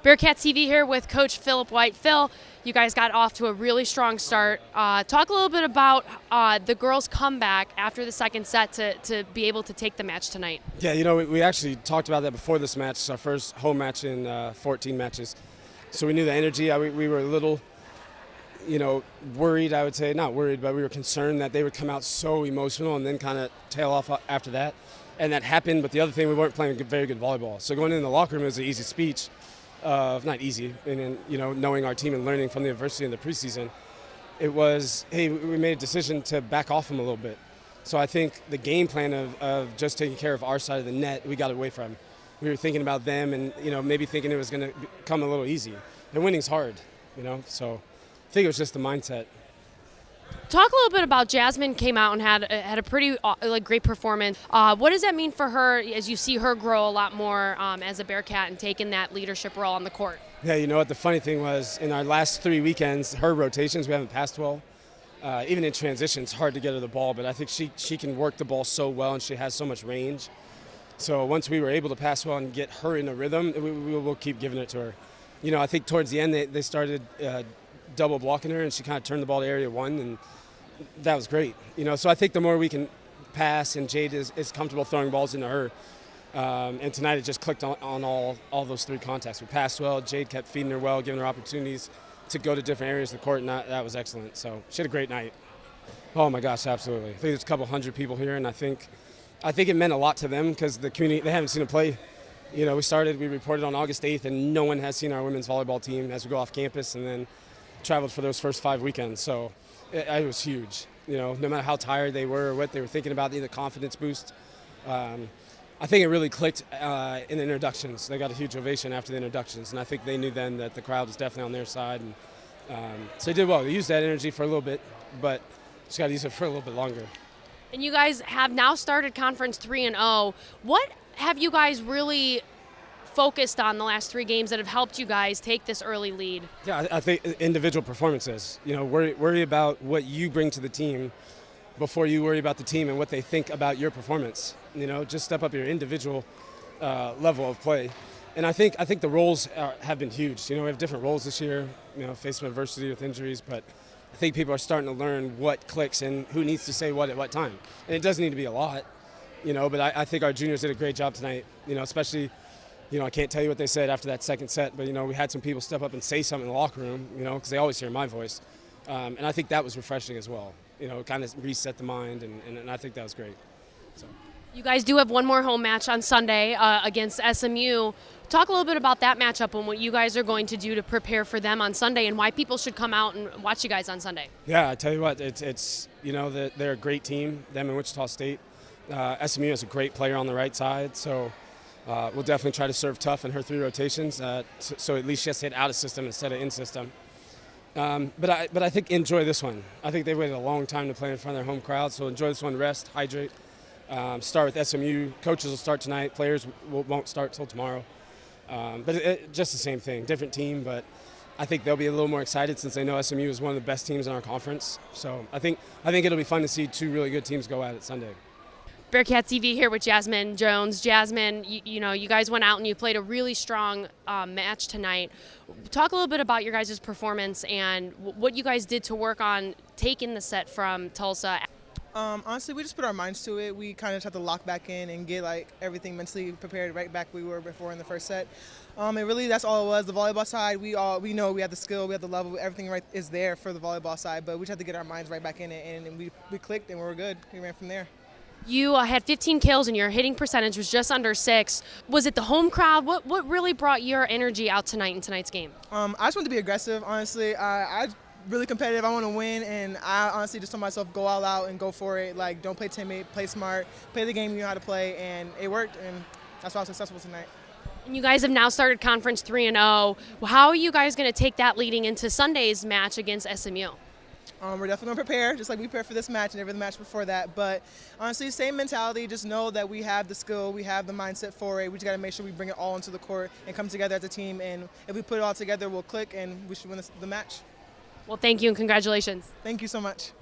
Bearcats TV here with Coach Philip White. Phil, you guys got off to a really strong start. Talk a little bit about the girls' comeback after the second set to be able to take the match tonight. Yeah, you know, we actually talked about that before this match. It's our first home match in 14 matches. So we knew the energy. We were a little, worried, I would say. Not worried, but we were concerned that they would come out so emotional and then kind of tail off after that. And that happened, but the other thing, we weren't playing very good volleyball. So going in the locker room was an easy speech. Not easy, and knowing our team and learning from the adversity in the preseason, it was, hey, we made a decision to back off them a little bit. So I think the game plan of just taking care of our side of the net, we got away from. We were thinking about them and, maybe thinking it was going to come a little easy. And winning's hard, so I think it was just the mindset. Talk a little bit about Jasmine. Came out and had a pretty great performance. What does that mean for her as you see her grow a lot more as a Bearcat and taking that leadership role on the court? Yeah, you know what, the funny thing was in our last 3 weekends, her rotations, we haven't passed well. Even in transition, it's hard to get her the ball, but I think she can work the ball so well and she has so much range. So once we were able to pass well and get her in a rhythm, we'll keep giving it to her. I think towards the end they started double blocking her and she kind of turned the ball to area one, and that was great. So I think the more we can pass and Jade is comfortable throwing balls into her, and tonight it just clicked on all those 3 contacts. We passed well, Jade kept feeding her well, giving her opportunities to go to different areas of the court, and that was excellent. So she had a great night. Oh my gosh, absolutely. I think there's a couple hundred people here, and I think it meant a lot to them because the community, they haven't seen it play. We reported on August 8th, and no one has seen our women's volleyball team as we go off campus and then traveled for those first 5 weekends. So it was huge. No matter how tired they were or what they were thinking about, the confidence boost. I think it really clicked in the introductions. They got a huge ovation after the introductions, and I think they knew then that the crowd was definitely on their side. And so they did well. They used that energy for a little bit, but just got to use it for a little bit longer. And you guys have now started Conference 3-0. What have you guys really focused on the last 3 games that have helped you guys take this early lead? Yeah, I think individual performances. Worry about what you bring to the team before you worry about the team and what they think about your performance. Just step up your individual level of play. And I think the roles have been huge. We have different roles this year. Faced some adversity with injuries, but I think people are starting to learn what clicks and who needs to say what at what time. And it doesn't need to be a lot, but I think our juniors did a great job tonight. Especially. I can't tell you what they said after that second set, but, we had some people step up and say something in the locker room, because they always hear my voice. And I think that was refreshing as well. Kind of reset the mind, and I think that was great. So. You guys do have one more home match on Sunday against SMU. Talk a little bit about that matchup and what you guys are going to do to prepare for them on Sunday and why people should come out and watch you guys on Sunday. Yeah, I tell you what, it's they're a great team, them and Wichita State. SMU is a great player on the right side, so we'll definitely try to serve tough in her 3 rotations, so at least she has to hit out of system instead of in system. But I think enjoy this one. I think they waited a long time to play in front of their home crowd, so enjoy this one, rest, hydrate. Start with SMU. Coaches will start tonight. Players won't start till tomorrow. But just the same thing, different team, but I think they'll be a little more excited since they know SMU is one of the best teams in our conference. So I think it'll be fun to see 2 really good teams go at it Sunday. Bearcats TV here with Jasmine Jones. Jasmine, you guys went out and you played a really strong match tonight. Talk a little bit about your guys' performance and what you guys did to work on taking the set from Tulsa. Honestly, we just put our minds to it. We kind of just have to lock back in and get everything mentally prepared right back we were before in the first set. And really, that's all it was. The volleyball side, we know we have the skill, we have the level, everything right is there for the volleyball side. But we just have to get our minds right back in it, and we clicked and we were good. We ran from there. You had 15 kills and your hitting percentage was just under 6. Was it the home crowd? What really brought your energy out tonight in tonight's game? I just wanted to be aggressive, honestly. I really competitive. I want to win, and I honestly just told myself go all out and go for it. Don't play timid, play smart, play the game you know how to play, and it worked, and that's why I was successful tonight. And you guys have now started Conference 3-0. How are you guys going to take that leading into Sunday's match against SMU? We're definitely going to prepare, just like we prepared for this match and every match before that. But honestly, same mentality. Just know that we have the skill, we have the mindset for it. We just got to make sure we bring it all into the court and come together as a team. And if we put it all together, we'll click and we should win the match. Well, thank you and congratulations. Thank you so much.